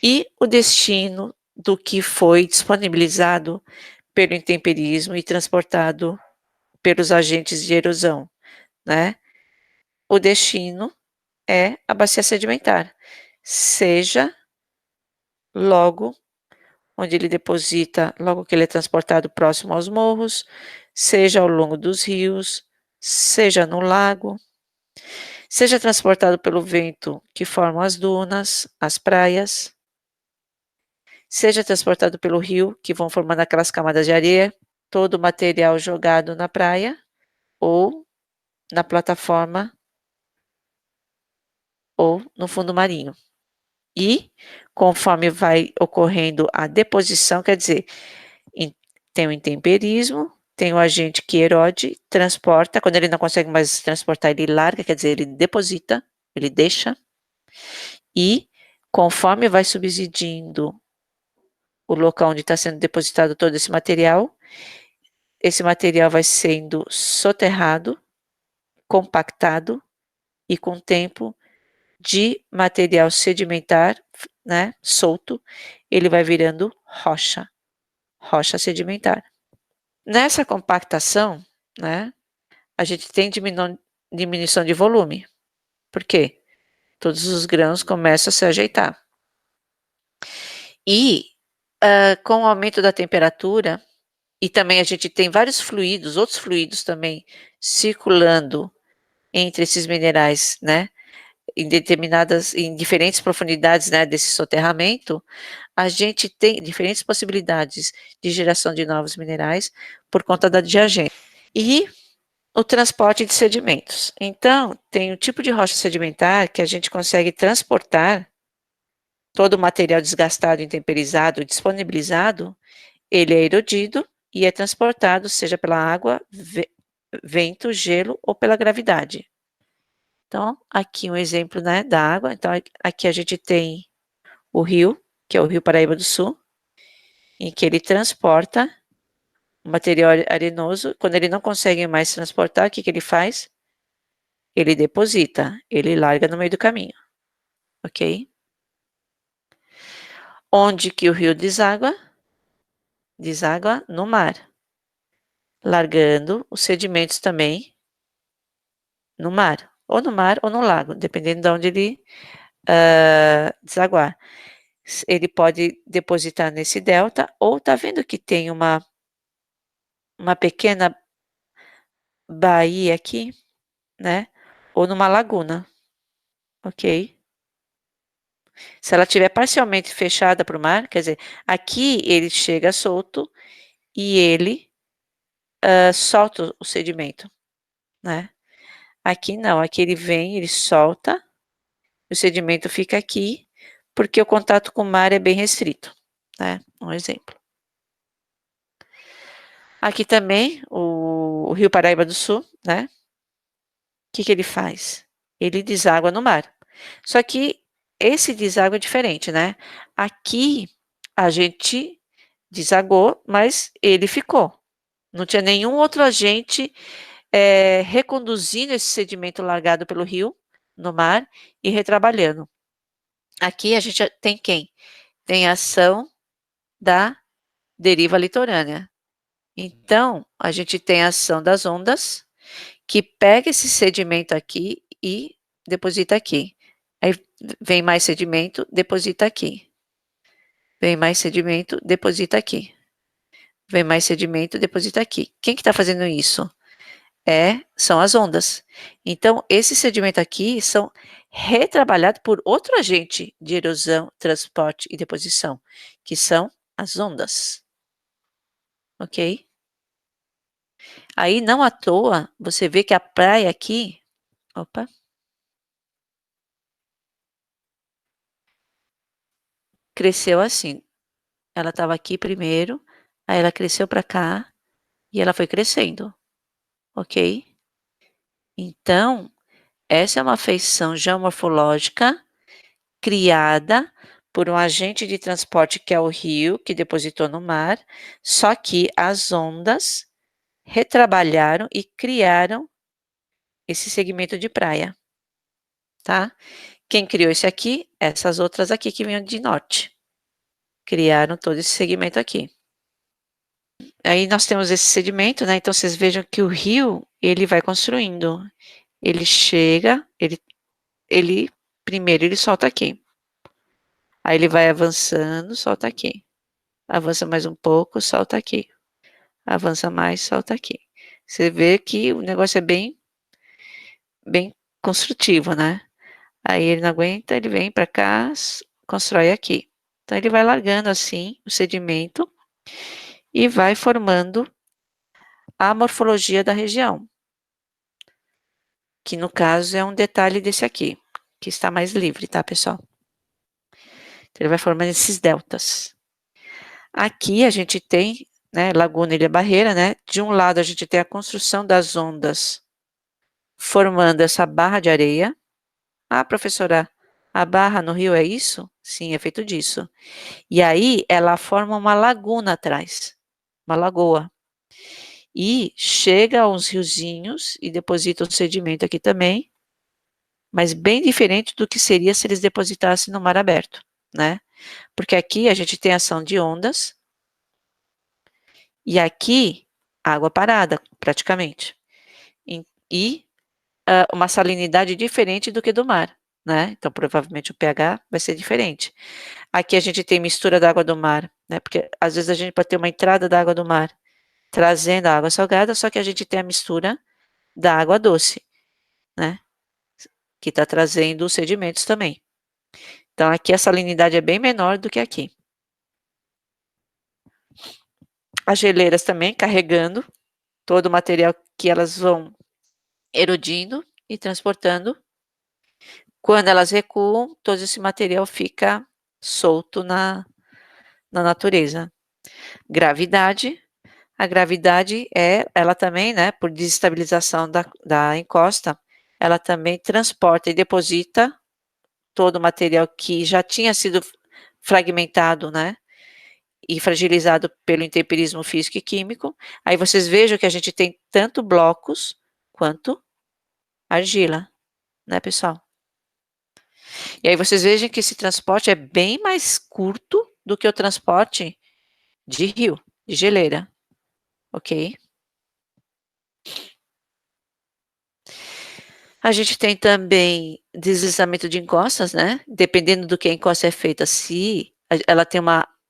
e o destino do que foi disponibilizado pelo intemperismo e transportado pelos agentes de erosão, né. O destino é a bacia sedimentar, seja logo onde ele deposita, logo que ele é transportado próximo aos morros, seja ao longo dos rios, seja no lago, seja transportado pelo vento que formam as dunas, as praias, seja transportado pelo rio, que vão formando aquelas camadas de areia, todo o material jogado na praia ou na plataforma ou no fundo marinho. E, conforme vai ocorrendo a deposição, quer dizer, tem o intemperismo, tem o agente que erode, transporta, quando ele não consegue mais transportar, ele larga, quer dizer, ele deposita, ele deixa, e conforme vai subsidindo o local onde está sendo depositado todo esse material vai sendo soterrado, compactado e com o tempo de material sedimentar, né, solto, ele vai virando rocha, rocha sedimentar. Nessa compactação, né, a gente tem diminuição de volume. Por quê? Todos os grãos começam a se ajeitar. E, com o aumento da temperatura, e também a gente tem vários fluidos, outros fluidos também circulando entre esses minerais, né, em diferentes profundidades, né, desse soterramento, a gente tem diferentes possibilidades de geração de novos minerais por conta da diagência. E o transporte de sedimentos. Então, tem o tipo de rocha sedimentar que a gente consegue transportar todo o material desgastado, intemperizado, disponibilizado, ele é erodido e é transportado, seja pela água, vento, gelo ou pela gravidade. Então, aqui um exemplo, né, da água. Então, aqui a gente tem o rio, que é o Rio Paraíba do Sul, em que ele transporta o material arenoso. Quando ele não consegue mais transportar, o que ele faz? Ele deposita, ele larga no meio do caminho, ok? Onde que o rio deságua? Deságua no mar, largando os sedimentos também no mar ou no lago, dependendo de onde ele desaguar. Ele pode depositar nesse delta, ou tá vendo que tem uma pequena baía aqui, né? Ou numa laguna, ok? Se ela estiver parcialmente fechada para o mar, quer dizer, aqui ele chega solto e ele solta o sedimento, né? Aqui não, aqui ele vem, ele solta, o sedimento fica aqui, porque o contato com o mar é bem restrito, né? Um exemplo. Aqui também, o Rio Paraíba do Sul, né? O que ele faz? Ele deságua no mar. Só que esse deságua é diferente, né? Aqui a gente desagou, mas ele ficou. Não tinha nenhum outro agente reconduzindo esse sedimento largado pelo rio no mar e retrabalhando. Aqui a gente tem quem? Tem a ação da deriva litorânea. Então, a gente tem a ação das ondas, que pega esse sedimento aqui e deposita aqui. Aí vem mais sedimento, deposita aqui. Vem mais sedimento, deposita aqui. Vem mais sedimento, deposita aqui. Quem que está fazendo isso? São as ondas. Então, esse sedimento aqui são retrabalhados por outro agente de erosão, transporte e deposição, que são as ondas. Ok? Aí, não à toa, você vê que a praia aqui, opa, cresceu assim. Ela estava aqui primeiro, aí ela cresceu para cá e ela foi crescendo, ok? Então, essa é uma feição geomorfológica criada por um agente de transporte que é o rio, que depositou no mar, só que as ondas retrabalharam e criaram esse segmento de praia, tá? Quem criou esse aqui? Essas outras aqui que vinham de norte, criaram todo esse segmento aqui. Aí nós temos esse sedimento, né, então vocês vejam que o rio, ele vai construindo. Ele chega, ele primeiro ele solta aqui. Aí ele vai avançando, solta aqui. Avança mais um pouco, solta aqui. Avança mais, solta aqui. Você vê que o negócio é bem construtivo, né. Aí ele não aguenta, ele vem para cá, constrói aqui. Então ele vai largando assim o sedimento e vai formando a morfologia da região, que no caso é um detalhe desse aqui, que está mais livre, tá, pessoal? Então ele vai formando esses deltas. Aqui a gente tem, né, laguna e ilha barreira, né? De um lado a gente tem a construção das ondas formando essa barra de areia. Ah, professora, a barra no rio é isso? Sim, é feito disso. E aí ela forma uma laguna atrás, uma lagoa. E chega a uns riozinhos e deposita o sedimento aqui também, mas bem diferente do que seria se eles depositassem no mar aberto, né? Porque aqui a gente tem ação de ondas e aqui água parada, praticamente. E uma salinidade diferente do que do mar, né? Então provavelmente o pH vai ser diferente. Aqui a gente tem mistura da água do mar, né? Porque às vezes a gente pode ter uma entrada da água do mar trazendo a água salgada, só que a gente tem a mistura da água doce, né? Que está trazendo os sedimentos também. Então aqui a salinidade é bem menor do que aqui. As geleiras também carregando todo o material que elas vão erodindo e transportando. Quando elas recuam, todo esse material fica solto na natureza. Gravidade. A gravidade ela também, né, por desestabilização da encosta, ela também transporta e deposita todo o material que já tinha sido fragmentado, né, e fragilizado pelo intemperismo físico e químico. Aí vocês vejam que a gente tem tanto blocos quanto argila, né, pessoal? E aí vocês vejam que esse transporte é bem mais curto do que o transporte de rio, de geleira, ok? A gente tem também deslizamento de encostas, né? Dependendo do que a encosta é feita, se ela tem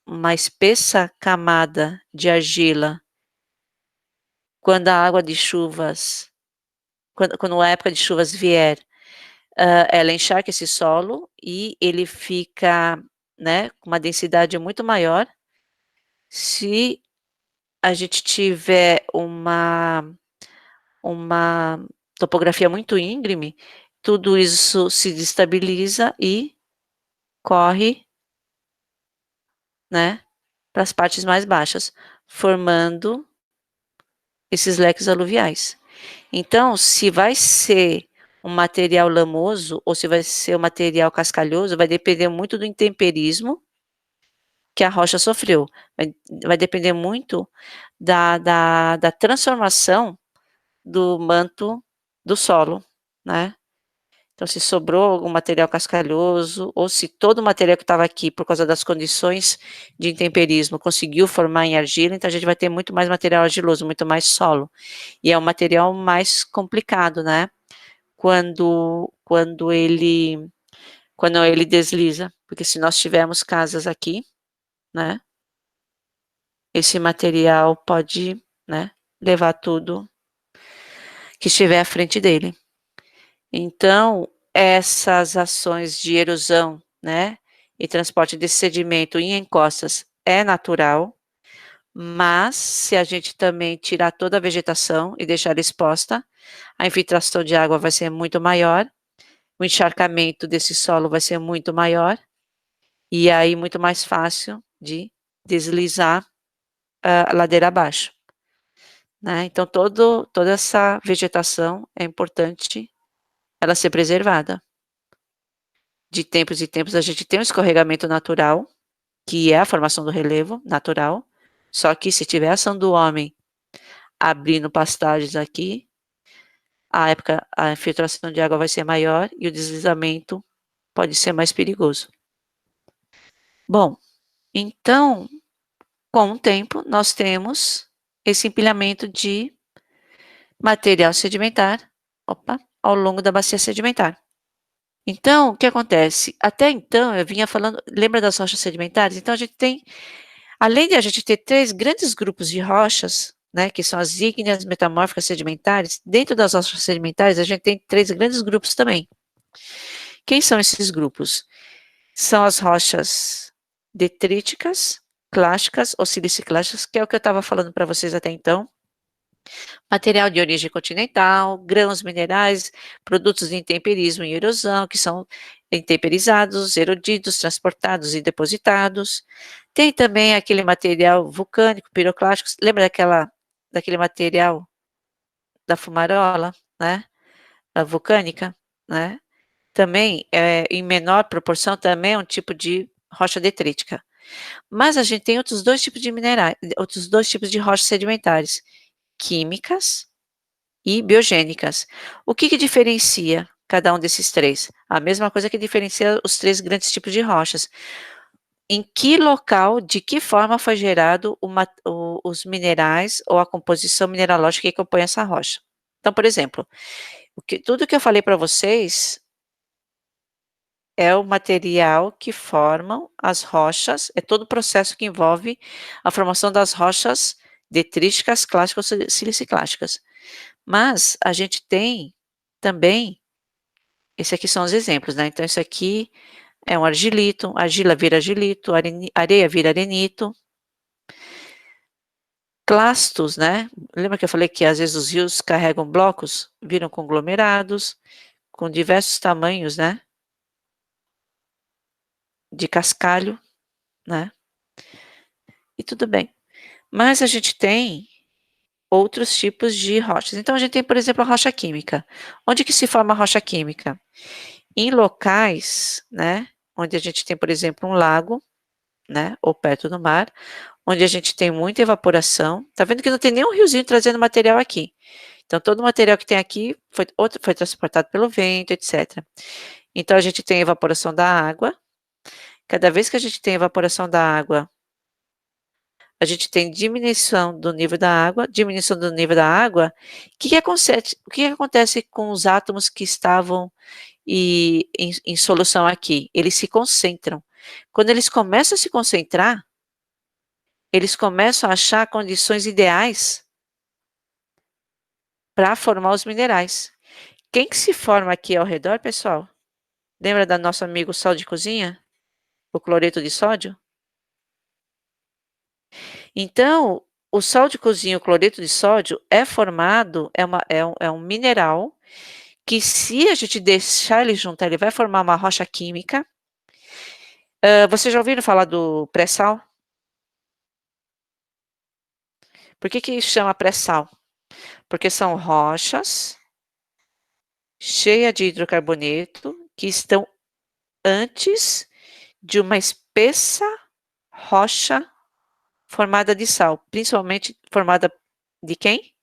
uma espessa camada de argila, quando a água de chuvas, quando a época de chuvas vier, ela encharca esse solo e ele fica, né, com uma densidade muito maior. Se a gente tiver uma topografia muito íngreme, tudo isso se destabiliza e corre, né, para as partes mais baixas, formando esses leques aluviais. Então, se vai ser um material lamoso ou se vai ser um material cascalhoso, vai depender muito do intemperismo que a rocha sofreu. Vai depender muito da transformação do manto do solo, né? Então, se sobrou algum material cascalhoso, ou se todo o material que estava aqui, por causa das condições de intemperismo, conseguiu formar em argila, então a gente vai ter muito mais material argiloso, muito mais solo. E é um material mais complicado, né? Quando ele desliza. Porque se nós tivermos casas aqui, né? Esse material pode, né, levar tudo que estiver à frente dele. Então, essas ações de erosão, né, e transporte desse sedimento em encostas é natural, mas se a gente também tirar toda a vegetação e deixar ela exposta, a infiltração de água vai ser muito maior, o encharcamento desse solo vai ser muito maior, e aí muito mais fácil de deslizar a ladeira abaixo, né. Então toda essa vegetação é importante ela ser preservada. De tempos em tempos a gente tem um escorregamento natural, que é a formação do relevo natural, só que se tiver ação do homem abrindo pastagens aqui, a infiltração de água vai ser maior e o deslizamento pode ser mais perigoso. Bom, Então, com o tempo, nós temos esse empilhamento de material sedimentar, ao longo da bacia sedimentar. Então, o que acontece? Até então, eu vinha falando, lembra das rochas sedimentares? Então, a gente tem, além de a gente ter 3 grandes grupos de rochas, né, que são as ígneas, metamórficas, sedimentares, dentro das rochas sedimentares, a gente tem 3 grandes grupos também. Quem são esses grupos? São as rochas detríticas, clásticas ou siliciclásticas, que é o que eu estava falando para vocês até então. Material de origem continental, grãos minerais, produtos de intemperismo e erosão, que são intemperizados, erodidos, transportados e depositados. Tem também aquele material vulcânico, piroclástico, lembra daquele material da fumarola, né? A vulcânica, né? Também, em menor proporção, também é um tipo de rocha detrítica. Mas a gente tem outros 2 tipos de minerais, outros 2 tipos de rochas sedimentares, químicas e biogênicas. O que diferencia cada um desses 3? A mesma coisa que diferencia os 3 grandes tipos de rochas. Em que local, de que forma foi gerado os minerais ou a composição mineralógica que compõe essa rocha. Então, por exemplo, tudo que eu falei para vocês é o material que formam as rochas, é todo o processo que envolve a formação das rochas detríticas, clássicas ou siliciclásticas. Mas a gente tem também, esse aqui são os exemplos, né? Então, isso aqui é um argilito, argila vira argilito, areia vira arenito. Clastos, né? Lembra que eu falei que às vezes os rios carregam blocos, viram conglomerados, com diversos tamanhos, né? De cascalho, né? E tudo bem. Mas a gente tem outros tipos de rochas. Então, a gente tem, por exemplo, a rocha química. Onde que se forma a rocha química? Em locais, né? Onde a gente tem, por exemplo, um lago, né? Ou perto do mar, onde a gente tem muita evaporação. Tá vendo que não tem nenhum riozinho trazendo material aqui. Então, todo o material que tem aqui foi transportado pelo vento, etc. Então, a gente tem evaporação da água. Cada vez que a gente tem evaporação da água, a gente tem diminuição do nível da água. Diminuição do nível da água, o que acontece com os átomos que estavam em solução aqui? Eles se concentram. Quando eles começam a se concentrar, eles começam a achar condições ideais para formar os minerais. Quem que se forma aqui ao redor, pessoal? Lembra do nosso amigo sal de cozinha? O cloreto de sódio? Então, o sal de cozinha, o cloreto de sódio, é formado, é um mineral que, se a gente deixar ele juntar, ele vai formar uma rocha química. Vocês já ouviram falar do pré-sal? Por que chama pré-sal? Porque são rochas cheias de hidrocarboneto que estão antes de uma espessa rocha formada de sal, principalmente formada de quem?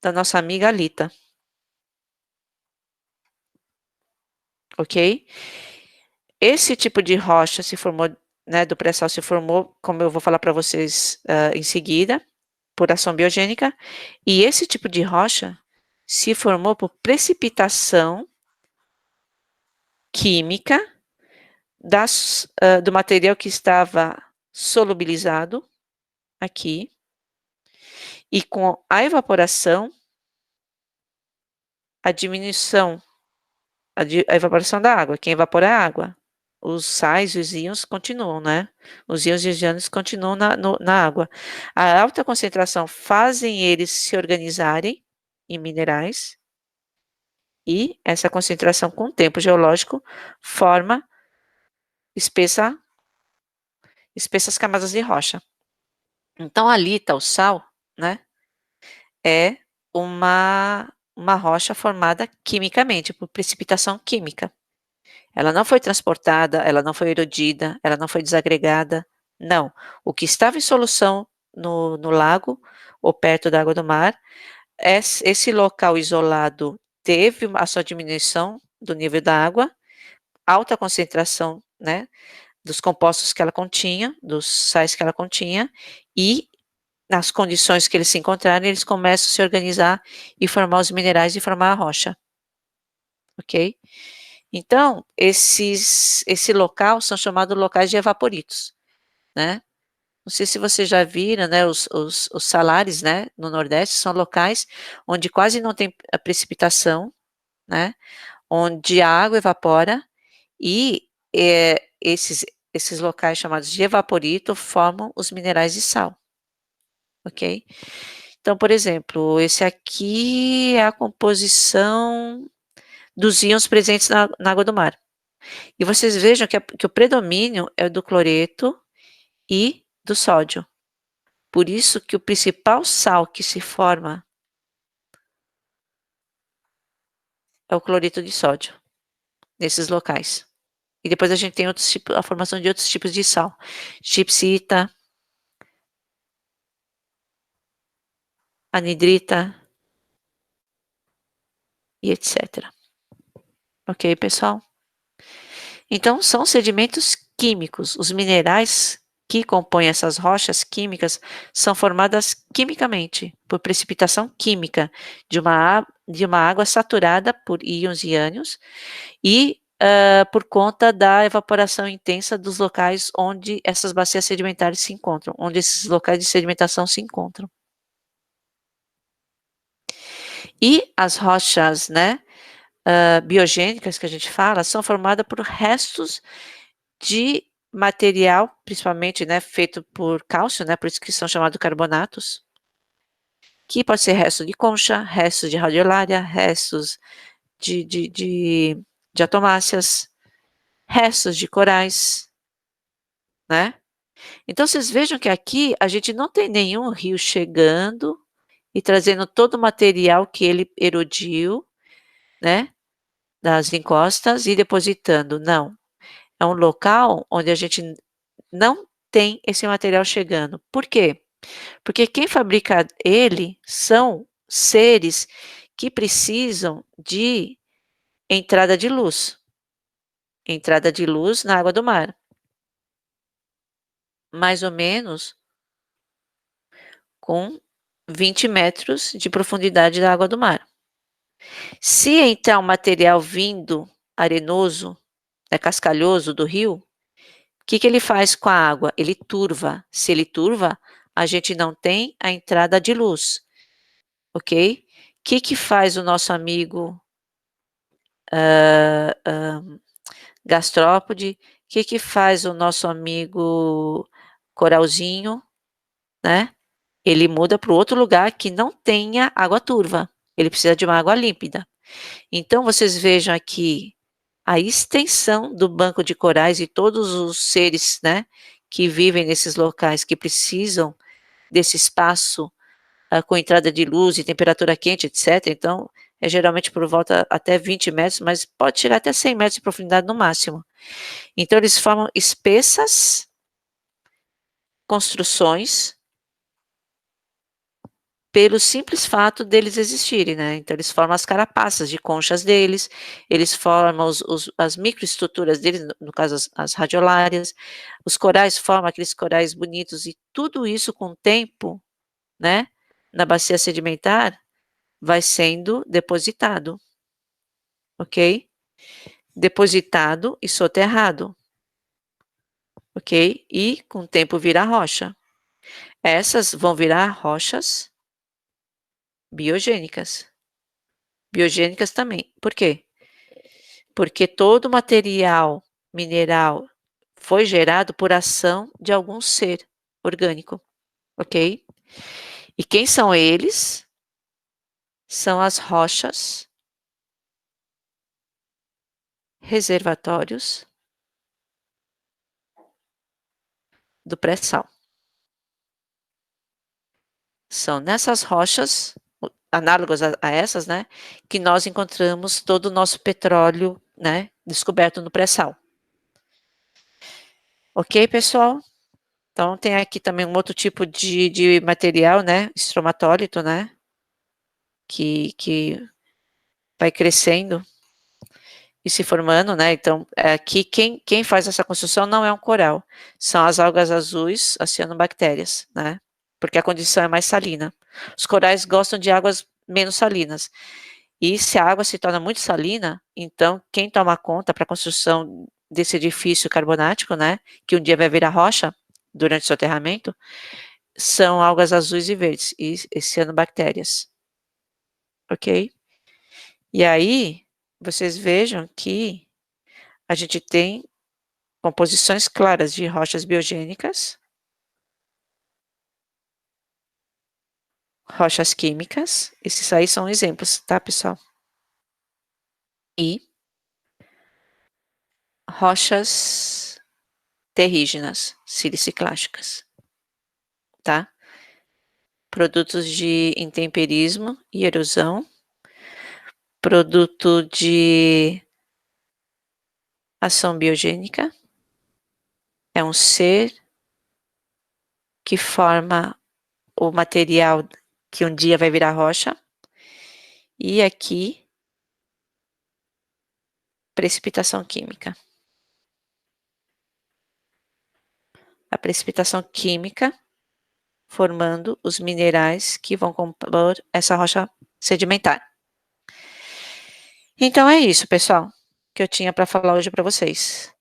Da nossa amiga Alita, ok? Esse tipo de rocha se formou, né, do pré-sal se formou, como eu vou falar para vocês em seguida, por ação biogênica, e esse tipo de rocha se formou por precipitação química do material que estava solubilizado aqui, e com a evaporação, a diminuição, a evaporação da água. Quem evapora é a água. Os sais e os íons continuam, né? Os íons e os íons continuam na água. A alta concentração fazem eles se organizarem em minerais, e essa concentração com o tempo geológico forma espessas camadas de rocha. Então, ali está o sal, né? É uma rocha formada quimicamente, por precipitação química. Ela não foi transportada, ela não foi erodida, ela não foi desagregada, não. O que estava em solução no lago ou perto da água do mar, esse local isolado teve a sua diminuição do nível da água, alta concentração, né, dos compostos que ela continha, dos sais que ela continha, e nas condições que eles se encontrarem, eles começam a se organizar e formar os minerais e formar a rocha. Ok? Então, esse local são chamados locais de evaporitos, né? Não sei se vocês já viram, né, os salares, né, no Nordeste, são locais onde quase não tem a precipitação, né, onde a água evapora e esses locais chamados de evaporito formam os minerais de sal, ok? Então, por exemplo, esse aqui é a composição dos íons presentes na água do mar. E vocês vejam que o predomínio é do cloreto e do sódio. Por isso que o principal sal que se forma é o cloreto de sódio, nesses locais. E depois a gente tem outros tipos, a formação de outros tipos de sal. Gipsita, anidrita e etc. Ok, pessoal? Então, são sedimentos químicos. Os minerais que compõem essas rochas químicas são formadas quimicamente, por precipitação química de uma água saturada por íons e ânions e por conta da evaporação intensa dos locais onde essas bacias sedimentares se encontram, onde esses locais de sedimentação se encontram. E as rochas, né, biogênicas que a gente fala, são formadas por restos de material, principalmente, né, feito por cálcio, né, por isso que são chamados carbonatos, que pode ser resto de concha, restos de radiolária, restos de atomáceas, restos de corais, né? Então vocês vejam que aqui a gente não tem nenhum rio chegando e trazendo todo o material que ele erodiu, né, das encostas e depositando, não. É um local onde a gente não tem esse material chegando. Por quê? Porque quem fabrica ele são seres que precisam de entrada de luz. Entrada de luz na água do mar. Mais ou menos com 20 metros de profundidade da água do mar. Se entrar um material vindo arenoso, cascalhoso do rio, o que ele faz com a água? Ele turva. Se ele turva, a gente não tem a entrada de luz, ok? O que faz o nosso amigo gastrópode? O que faz o nosso amigo coralzinho, né? Ele muda para o outro lugar que não tenha água turva. Ele precisa de uma água límpida. Então, vocês vejam aqui a extensão do banco de corais e todos os seres, né, que vivem nesses locais, que precisam desse espaço com entrada de luz e temperatura quente, etc. Então, é geralmente por volta até 20 metros, mas pode chegar até 100 metros de profundidade no máximo. Então, eles formam espessas construções pelo simples fato deles existirem, né? Então, eles formam as carapaças de conchas deles, eles formam as microestruturas deles, no caso, as radiolárias, os corais formam aqueles corais bonitos, e tudo isso com o tempo, né, na bacia sedimentar, vai sendo depositado, ok? Depositado e soterrado, ok? E com o tempo vira rocha. Essas vão virar rochas biogênicas. Biogênicas também. Por quê? Porque todo o material mineral foi gerado por ação de algum ser orgânico, ok? E quem são eles? São as rochas, reservatórios do pré-sal. São nessas rochas, análogas a essas, né, que nós encontramos todo o nosso petróleo, né, descoberto no pré-sal. Ok, pessoal? Então, tem aqui também um outro tipo de material, né, estromatólito, né, que vai crescendo e se formando, né, então, aqui quem faz essa construção não é um coral, são as algas azuis, as cianobactérias, né, porque a condição é mais salina. Os corais gostam de águas menos salinas, e se a água se torna muito salina, então quem toma conta para a construção desse edifício carbonático, né, que um dia vai virar rocha, durante o soterramento, são algas azuis e verdes, e cianobactérias, ok? E aí, vocês vejam que a gente tem composições claras de rochas biogênicas, rochas químicas, esses aí são exemplos, tá, pessoal? E rochas terrígenas, siliciclásticas, tá? Produtos de intemperismo e erosão, produto de ação biogênica, é um ser que forma o material que um dia vai virar rocha, e aqui, precipitação química. A precipitação química formando os minerais que vão compor essa rocha sedimentar. Então é isso, pessoal, que eu tinha para falar hoje para vocês.